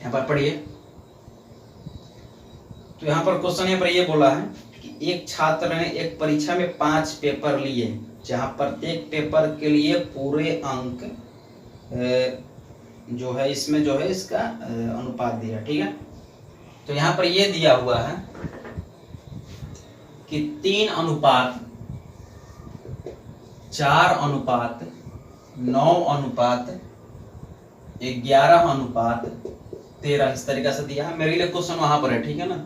यहाँ पर पढ़िए। तो यहाँ पर क्वेश्चन यहाँ पर ये बोला है कि एक छात्र ने एक परीक्षा में 5 पेपर लिए, जहाँ प्रत्येक पेपर के लिए पूरे अंक जो है इसमें जो है इसका अनुपात दिया, ठीक है। तो यहाँ पर ये दिया हुआ है कि 3 अनुपात 4 अनुपात 9 अनुपात 11 अनुपात 13 इस तरीका से दिया है। मेरे लिए क्वेश्चन वहां पर है, ठीक है ना।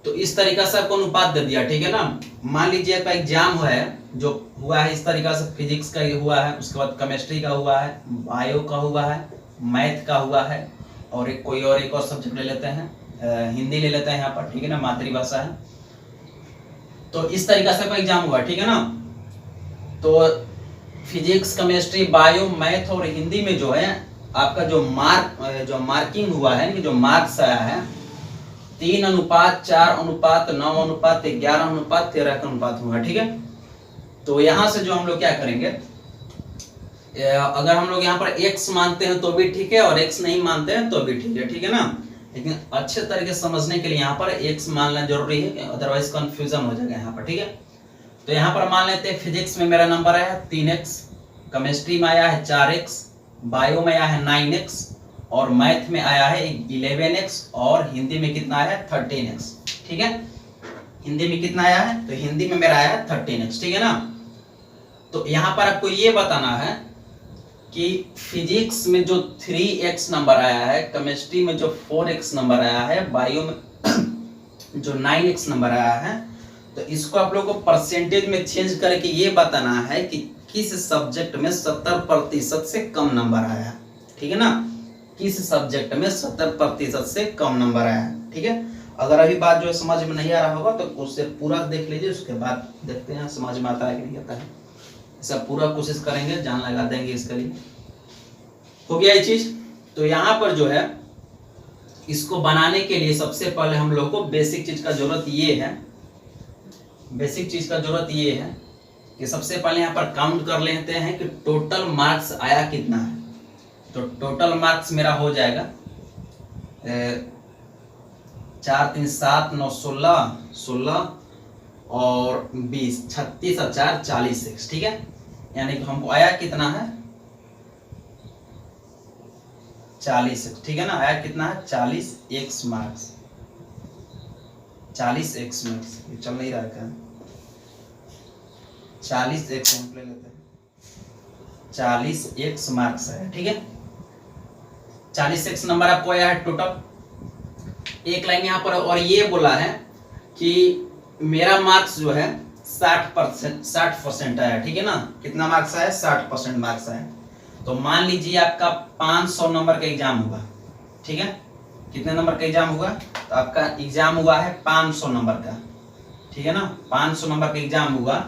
तो इस तरीका से आपको अनुपात दे दिया, ठीक है ना। मान लीजिए आपका एग्जाम है जो हुआ है इस तरीका से, फिजिक्स का हुआ है, उसके बाद केमिस्ट्री का हुआ है, बायो का हुआ है, मैथ का हुआ है, और एक और सब्जेक्ट ले लेते हैं, हिंदी ले लेते हैं यहाँ पर, ठीक है ना, मातृभाषा है। तो इस तरीका से आपका एग्जाम हुआ, ठीक है ना। तो फिजिक्स, केमिस्ट्री, बायो, मैथ और हिंदी में जो है आपका जो मार्किंग हुआ है, जो मार्क्स आया है 3 अनुपात 4 अनुपात 9 अनुपात 11 अनुपात 13 का अनुपात हुआ, ठीक है। तो यहां से जो हम लोग क्या करेंगे, अगर हम लोग यहाँ पर x मानते हैं तो भी ठीक है, और x नहीं मानते हैं तो भी ठीक है ना। लेकिन अच्छे तरीके से समझने के लिए यहाँ पर x मानना जरूरी है, अदरवाइज कंफ्यूजन हो जाएगा यहाँ पर, ठीक है। तो यहाँ पर मान लेते हैं फिजिक्स में मेरा नंबर आया है 3x, केमिस्ट्री में आया है 4x, बायो में आया है 9x, और मैथ में आया है 11x, और हिंदी में कितना आया है 13x, ठीक है। हिंदी में कितना आया है, तो हिंदी में मेरा आया है 13x, ठीक है ना। तो यहाँ पर आपको ये बताना है कि फिजिक्स में जो 3x नंबर आया है, केमिस्ट्री में जो 4x नंबर आया है, बायो में जो 9x नंबर आया है, तो इसको आप लोगों को परसेंटेज में चेंज करके ये बताना है कि किस सब्जेक्ट में 70% से कम नंबर आया है, ठीक है ना। किस सब्जेक्ट में 70% से कम नंबर आया है, ठीक है। अगर अभी बात जो है समझ में नहीं आ रहा होगा तो उससे पूरा देख लीजिए, उसके बाद देखते हैं समझ में आता है कि नहीं आता है। ऐसा पूरा कोशिश करेंगे, जान लगा देंगे इसके लिए। हो गया ये चीज। तो यहाँ पर जो है इसको बनाने के लिए सबसे पहले हम लोग को बेसिक चीज का जरूरत ये है, बेसिक चीज का जरूरत ये है कि सबसे पहले यहाँ पर काउंट कर लेते हैं कि टोटल मार्क्स आया कितना है। तो टोटल मार्क्स मेरा हो जाएगा 4 3 7 9 16 और 20 36 और 4 46, ठीक है। यानी कि हमको आया कितना है 40, ठीक है ना। आया कितना है 40x मार्क्स, 40x मार्क्स, ये चल नहीं रहा है, 40x हम ले लेते हैं, 40x मार्क्स है, ठीक है। 40x नंबर आपको आया है टोटल। एक लाइन यहाँ पर और ये बोला है कि मेरा मार्क्स जो है 60% आया, ठीक है ना। कितना मार्क्स आया 60% मार्क्स आया। तो मान लीजिए आपका 500 नंबर का एग्जाम हुआ, ठीक है। कितने नंबर का एग्जाम हुआ, तो आपका एग्जाम हुआ है 500 नंबर का, ठीक है ना। 500 नंबर का एग्जाम हुआ,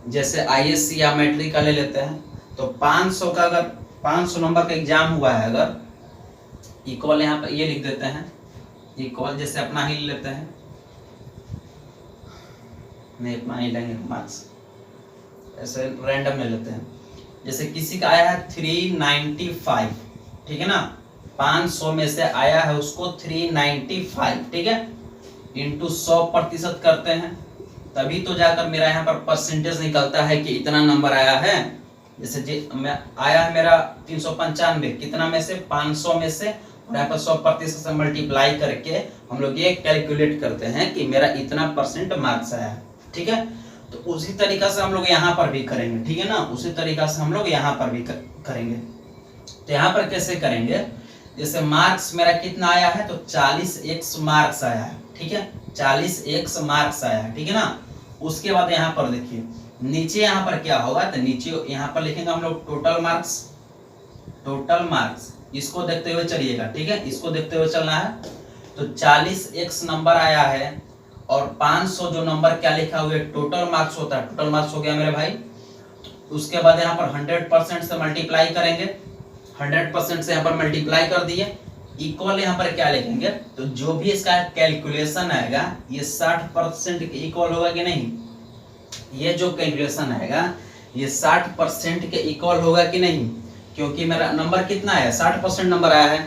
जैसे आईएससी या मैट्रिक का ले लेते हैं, तो 500 का अगर 500 नंबर का एग्जाम हुआ है, अगर इक्वल यहाँ पर ये लिख देते हैं, इक्वल जैसे अपना ही लेते हैं, नहीं अपना ही लेंगे मार्क्स, ऐसे रैंडम ले लेते हैं। जैसे किसी का आया है 395, ठीक है ना। 500 में से आया है उसको 395, ठीक है, इंटू 100% करते हैं, तभी तो जाकर मेरा यहाँ पर परसेंटेज निकलता है कि इतना नंबर आया है। जैसे आया है मेरा 395, कितना में से 500 में से, और यहाँ पर 100% से मल्टीप्लाई करके हम लोग ये कैलकुलेट करते हैं कि मेरा इतना परसेंट मार्क्स आया है, ठीक है। तो उसी तरीका से हम लोग यहाँ पर भी करेंगे, ठीक है ना। उसी तरीका से हम लोग यहाँ पर भी करेंगे। तो यहाँ पर कैसे करेंगे, जैसे मार्क्स मेरा कितना आया है, तो 40x मार्क्स आया है, ठीक है, 40x मार्क्स आया है, ठीक है ना। उसके बाद यहाँ पर देखिए नीचे यहाँ पर क्या होगा, तो नीचे यहाँ पर लिखेंगे हम लोग टोटल मार्क्स, टोटल मार्क्स, इसको देखते हुए चलिएगा, ठीक है, इसको देखते हुए चलना है। तो 40x नंबर आया है और 500 जो नंबर क्या लिखा हुआ है टोटल मार्क्स होता है, टोटल मार्क्स हो गया मेरे भाई। उसके बाद यहाँ पर 100% से मल्टीप्लाई करेंगे, 100% से यहाँ पर मल्टीप्लाई कर दिए, इक्वल यहाँ पर क्या लिखेंगे, तो जो भी इसका कैलकुलेशन आएगा ये 60% के इक्वल होगा कि नहीं, ये जो कैलकुलेशन आएगा ये 60% के इक्वल होगा कि नहीं, क्योंकि मेरा नंबर कितना है 60% नंबर आया है।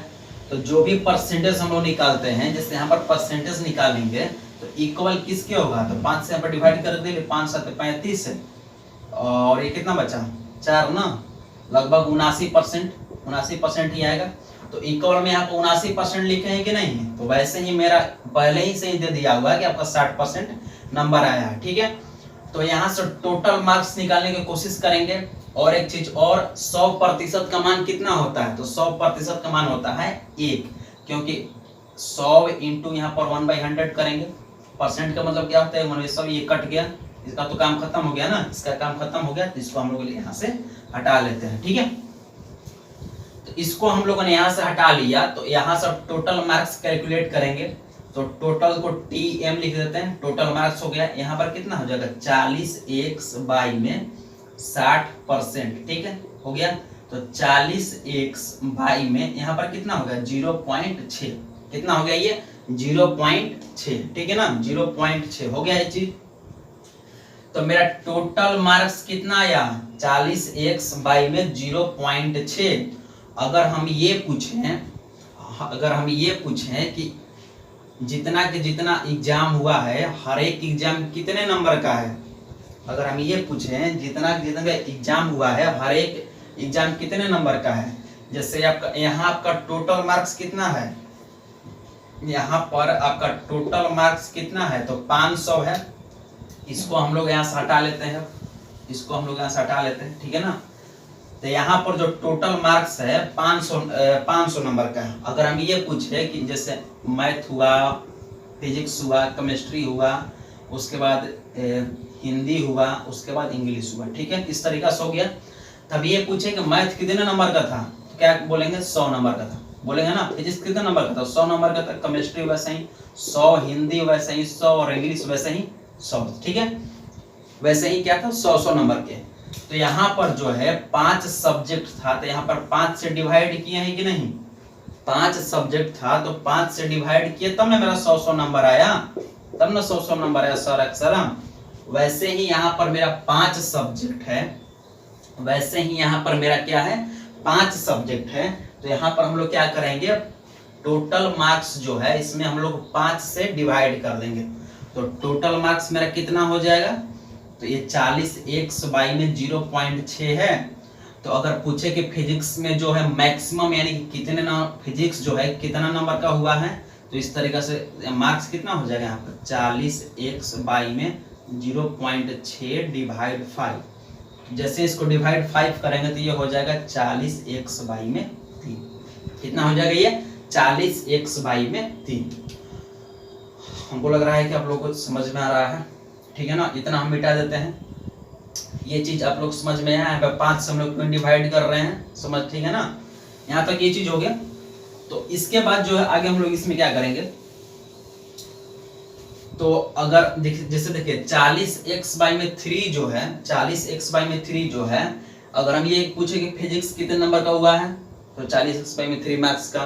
तो जो भी परसेंटेज हम लोग निकालते हैं, जैसे यहाँ पर परसेंटेज निकालेंगे तो इक्वल किसके होगा, तो 5 से यहाँ पर डिवाइड कर देंगे, 5 7 35 है और ये कितना बचा 4 ना, लगभग 79% ही आएगा। तो इक्वल में यहाँ पर 79% लिखे हैं कि नहीं, तो वैसे ही मेरा पहले ही से ही दे दिया हुआ है कि आपका 60% नंबर आया है। ठीक है, तो यहाँ से टोटल मार्क्स निकालने की कोशिश करेंगे। और एक चीज और, 100% का मान कितना होता है, तो 100% का मान होता है 1, क्योंकि 100 इंटू यहाँ पर 1/100 करेंगे। परसेंट का मतलब क्या होता है, मतलब सब ये कट गया, इसका तो काम खत्म हो गया ना, इसका काम खत्म हो गया, तो इसको हम लोग यहाँ से हटा लेते हैं। ठीक है, तो इसको हम लोगों ने यहाँ से हटा लिया, तो यहाँ से टोटल मार्क्स कैलकुलेट करेंगे। तो टोटल को TM लिख देते हैं, टोटल मार्क्स हो गया, यहाँ पर कितना हो जाएगा 40x बाई में 60%। ठीक है, हो गया। तो 40x बाई में यहाँ पर कितना हो गया 0.6, कितना हो गया ये 0.6। ठीक है ना, 0.6 हो गया ये चीज। तो मेरा टोटल मार्क्स कितना आया 40x बाई में 0.6। अगर हम ये पूछें कि जितना के जितना एग्जाम हुआ है, हर एक एग्जाम कितने नंबर का है, अगर हम ये पूछें जितना जितना एग्जाम हुआ है, हर एक एग्जाम कितने नंबर का है, जैसे आपका यहाँ आपका टोटल मार्क्स कितना है, यहाँ पर आपका टोटल मार्क्स कितना है, तो 500 है। इसको हम लोग यहाँ से हटा लेते हैं, इसको हम लोग यहाँ से हटा लेते हैं। ठीक है ना, तो यहाँ पर जो टोटल मार्क्स है 500 नंबर का है। अगर हम ये पूछे कि जैसे मैथ हुआ, फिजिक्स हुआ, केमिस्ट्री हुआ, उसके बाद हिंदी हुआ, उसके बाद इंग्लिश हुआ, ठीक है, इस तरीका से हो गया। तब ये पूछे कि मैथ कितने नंबर का था, तो क्या बोलेंगे 100 नंबर का था, बोलेंगे ना। फिजिक्स कितने नंबर का था, 100 नंबर का था। केमिस्ट्री वैसे ही 100, हिंदी वैसे ही 100 और इंग्लिश वैसे ही 100। ठीक है, वैसे ही क्या था 100 नंबर के। तो यहाँ पर जो है 5 सब्जेक्ट था, तो यहाँ पर 5 से डिवाइड किए हैं कि नहीं, 5 सब्जेक्ट था तो 5 से डिवाइड किए तब ना मेरा 100 नंबर आया, तब ना 100 नंबर आया सर अक्सर। वैसे ही यहाँ पर मेरा 5 सब्जेक्ट है, वैसे ही यहाँ पर मेरा क्या है 5 सब्जेक्ट है। तो यहाँ पर हम लोग क्या करेंगे, टोटल मार्क्स जो है इसमें हम लोग 5 से डिवाइड कर देंगे। तो टोटल मार्क्स मेरा कितना हो जाएगा, तो ये 40x बाई में 0.6 है। तो अगर पूछे कि फिजिक्स में जो है मैक्सिमम यानी कि कितने फिजिक्स जो है कितना नंबर का हुआ है, तो इस तरीका से मार्क्स कितना हो जाएगा यहाँ पर 40x बाई में 0.6 डिवाइड 5। जैसे इसको डिवाइड 5 करेंगे तो ये हो जाएगा 40x बाई में 3। कितना हो जाएगा ये 40x बाई में 3। हमको लग रहा है कि आप लोगों को समझ में आ रहा है, ठीक है ना। इतना हम मिटा देते हैं, ये चीज आप लोग समझ में आया है। 5 से हम लोग डिवाइड कर रहे हैं, समझ, ठीक है ना। यहाँ तक ये चीज हो गया। तो इसके बाद जो है आगे हम लोग इसमें क्या करेंगे, तो अगर जैसे देखिए 40x बाई में 3 जो है, 40x बाई में 3 जो है, अगर हम ये पूछे कि फिजिक्स कितने नंबर का हुआ है, तो 40x बाई में 3 मार्क्स का।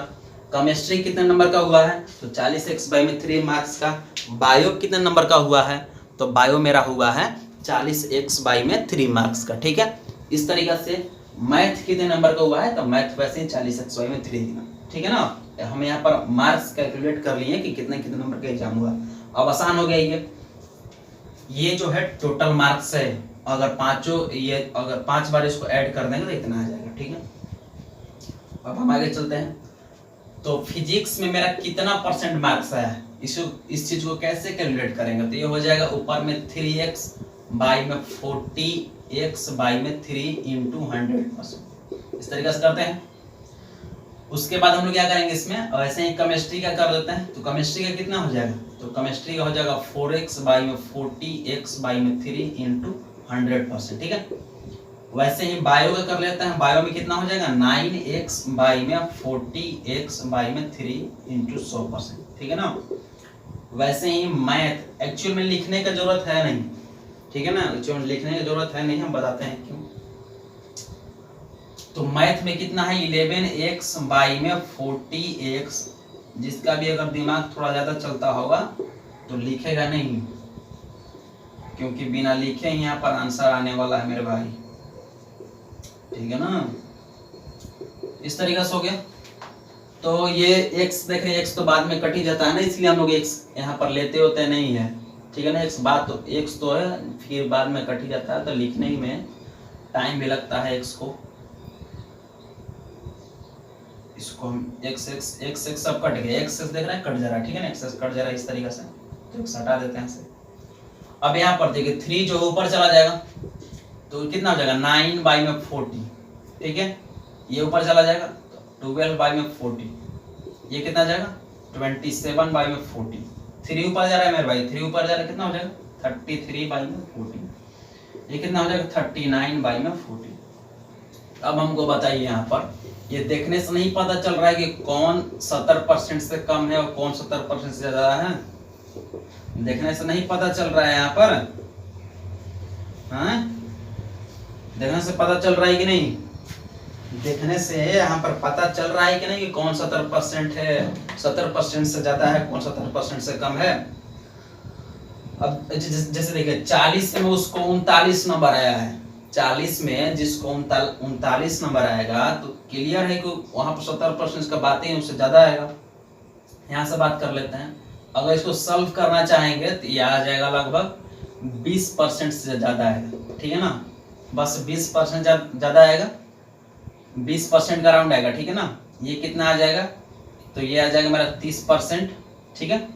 केमिस्ट्री कितने नंबर का हुआ है, तो 40x बाई में 3 मार्क्स का। बायो कितने नंबर का हुआ है, तो बायो मेरा हुआ है 40x बाई में 3 मार्क्स का, ठीक है। इस तरीका से मैथ कितने नंबर का हुआ है, तो मैथ वैसे ही 40x बाई में 3 देना, ठीक है ना। हम यहाँ पर मार्क्स कैलकुलेट कर लिए कि कितने कितने नंबर का एग्जाम हुआ। अब आसान हो गया ये जो है टोटल मार्क्स है। अगर अगर 5 बार इसको ऐड कर देंगे तो इतना आ जाएगा, ठीक है। अब हम आगे चलते हैं। तो फिजिक्स में मेरा कितना परसेंट मार्क्स आया है, इस चीज को कैसे कैलकुलेट करेंगे, तो ये हो जाएगा ऊपर में 3x बाई में 40x बाई में 3 इंटू 100%। इस तरीके से करते हैं। उसके बाद हम लोग क्या करेंगे इसमें, वैसे ही केमिस्ट्री का कर देते हैं। तो केमिस्ट्री का कितना हो जाएगा, तो केमिस्ट्री का हो जाएगा 4x बाई में 40x बाई में 3 इंटू 100%, ठीक है। वैसे ही बायो का कर लेते हैं। बायो में कितना हो जाएगा 9x बाई में 40x बाई में 3 इंटू 100%, ठीक है ना। वैसे ही मैथ एक्चुअल में लिखने का जरूरत है नहीं, ठीक है ना, एक्चुअल में लिखने की जरूरत है नहीं, हम बताते हैं क्यों। तो मैथ में कितना है 11x बाई में 40x। जिसका भी अगर दिमाग थोड़ा ज्यादा चलता होगा तो लिखेगा नहीं, क्योंकि बिना लिखे ही यहाँ पर आंसर आने वाला है मेरे भाई, ठीक है ना। इस तरीका से हो गया। तो ये x देख रहे हैं, x तो बाद में कट ही जाता है ना, इसलिए हम लोग x यहाँ पर लेते होते नहीं है, ठीक है ना। x तो है, फिर बाद में कट ही जाता है, तो लिखने में टाइम भी लगता है x को। इसको हम x सब कट गया, x देख रहे हैं कट जा रहा है, ठीक है ना, x कट जा रहा है इस तरीके से, तो x हटा देते हैं से। अब यहाँ पर देखिए 3 जो ऊपर चला जाएगा तो कितना हो जाएगा 9 बाई में 40, ठीक है, ये ऊपर चला जाएगा 12 बाई में 40, ये कितना जाएगा 27 बाई में 40, 3 ऊपर जा रहा है मेरे भाई, 3 ऊपर जा रहा है, कितना हो जाएगा 33 बाई में 40, ये कितना हो जाएगा 39 बाई में 40। अब हमको बताइए यहाँ पर, ये देखने से नहीं पता चल रहा है कि कौन 70% से कम है और कौन 70% से ज्यादा है, देखने से नहीं पता चल रहा है यहाँ पर, हाँ देखने से पता चल रहा है कि नहीं, देखने से यहाँ पर पता चल रहा है कि नहीं कि कौन 70% है, 70% से ज्यादा है, कौन 70% से कम है। अब जैसे देखिए 40 में उसको 39 नंबर आया है, 40 में जिसको 39 नंबर आएगा तो क्लियर है कि वहां पर 70% का बात ही उससे ज्यादा आएगा। यहाँ से बात कर लेते हैं, अगर इसको सॉल्व करना चाहेंगे तो यह आ जाएगा लगभग 20% से ज्यादा आएगा, ठीक है ना, बस 20% ज्यादा आएगा, 20% का राउंड आएगा, ठीक है ना। ये कितना आ जाएगा, तो ये आ जाएगा मेरा 30%, ठीक है,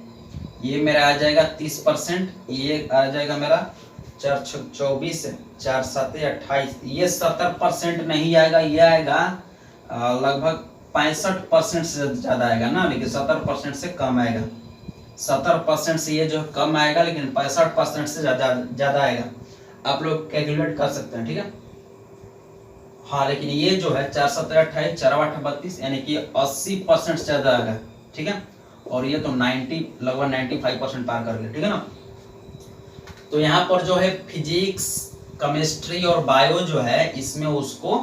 ये मेरा आ जाएगा 30%, ये आ जाएगा मेरा 4 24 4 7 28, ये 70% नहीं आएगा, ये आएगा लगभग 65% से ज्यादा आएगा ना, लेकिन 70% से कम आएगा, 70% से ये जो कम आएगा, लेकिन 65% से ज्यादा आएगा, आप लोग कैलकुलेट कर सकते हैं, ठीक है। हाँ लेकिन ये जो है 4 7 28 4 8 32 यानी कि 80% से ज्यादा आएगा, ठीक है, और ये तो 90 लगभग 95% पार कर गए, ठीक है ना। तो यहाँ पर जो है फिजिक्स, केमिस्ट्री और बायो जो है इसमें उसको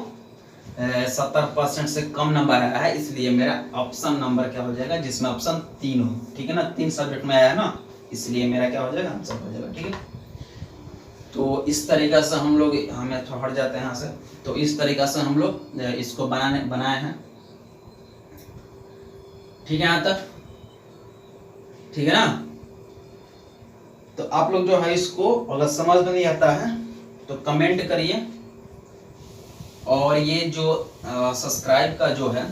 70% से कम नंबर आया है, इसलिए मेरा ऑप्शन नंबर क्या हो जाएगा, जिसमें ऑप्शन 3 हो, ठीक है ना, 3 सब्जेक्ट में आया है ना, इसलिए मेरा क्या हो जाएगा आंसर हो जाएगा, ठीक है। तो इस तरीका से हम लोग, हमें थोड़ा हट जाते हैं यहाँ से, तो इस तरीका से हम लोग इसको बनाए हैं, ठीक है, यहाँ तक ठीक है ना। तो आप लोग जो है इसको अगर समझ में नहीं आता है तो कमेंट करिए, और ये जो सब्सक्राइब का जो है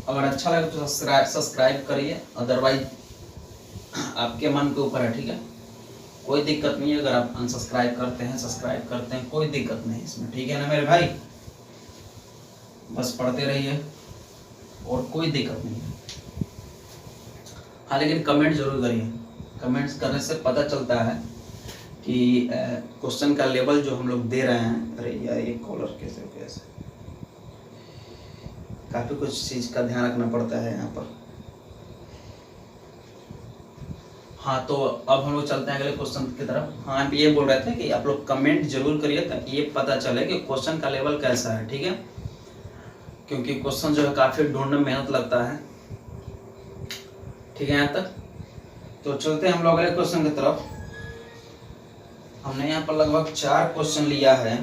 अगर अच्छा लगे तो सब्सक्राइब करिए, अदरवाइज आपके मन के ऊपर है, ठीक है, कोई दिक्कत नहीं है, अगर आप अनसब्सक्राइब करते हैं सब्सक्राइब करते हैं कोई दिक्कत नहीं इसमें, ठीक है ना मेरे भाई, बस पढ़ते रहिए और कोई दिक्कत नहीं है। हाँ लेकिन कमेंट जरूर करिए, कमेंट्स करने से पता चलता है कि क्वेश्चन का लेवल जो हम लोग दे रहे हैं। अरे यार ये कॉलर कैसे काफी कुछ चीज का ध्यान रखना पड़ता है यहाँ पर। हाँ तो अब हम लोग चलते हैं अगले क्वेश्चन की तरफ। हाँ हम ये बोल रहे थे कि आप लोग कमेंट जरूर करिए ताकि ये पता चले कि क्वेश्चन का लेवल कैसा है, ठीक है, क्योंकि क्वेश्चन जो है काफी ढूंढने में मेहनत लगता है, ठीक है। यहाँ तक तो चलते हैं हम लोग अगले क्वेश्चन की तरफ। हमने यहाँ पर लगभग 4 क्वेश्चन लिया है,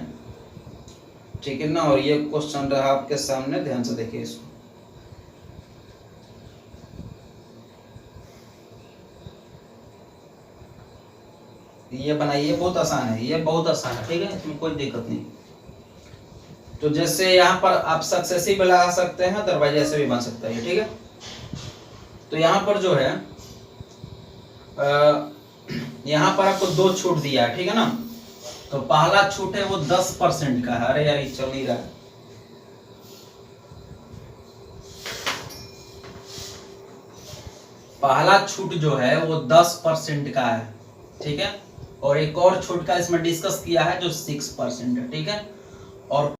ठीक है ना, और ये क्वेश्चन रहा आपके सामने, ध्यान से देखिए इसको। ये बनाइए, बहुत आसान है, ये बहुत आसान है, ठीक है, इसमें कोई दिक्कत नहीं। तो जैसे यहाँ पर आप सक्सेसिव लगा सकते हैं, अदरवाइज ऐसे भी बन सकता है, ठीक है। तो यहाँ पर जो है यहाँ पर आपको 2 छूट दिया है, ठीक है ना। तो पहला छूट है वो 10% का है, अरे यार ये चल नहीं रहा है, पहला छूट जो है वो 10% का है, ठीक है, और एक और छूट का इसमें डिस्कस किया है जो 6% है, ठीक है, और